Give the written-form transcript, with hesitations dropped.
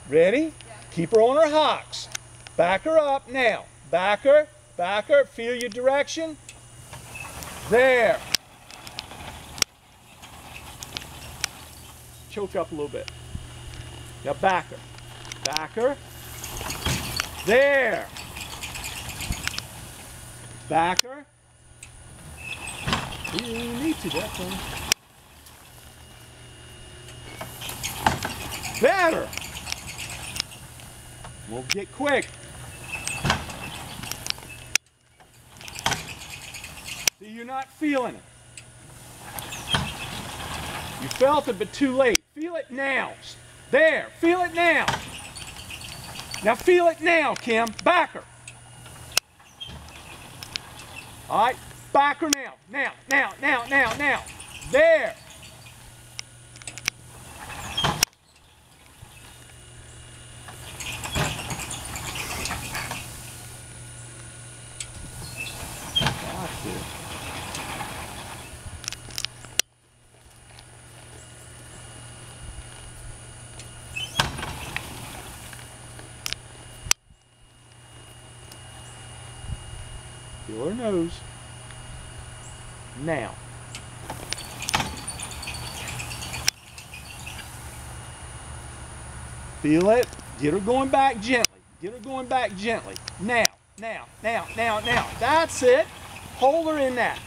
Ready? Yeah. Keep her on her hocks. Back her up now. Back her. Back her. Feel your direction. There. Choke up a little bit. Now back her. Back her. There. Back her. You don't need to, that's fine. Better. We'll get quick. See, you're not feeling it. You felt it, but too late. Feel it now. There. Feel it now. Now feel it now, Kim. Back her. All right. Back her now. Now. There. That's it. Feel her nose. Now. Feel it. Get her going back gently. Get her going back gently. Now. That's it. Hold her in that.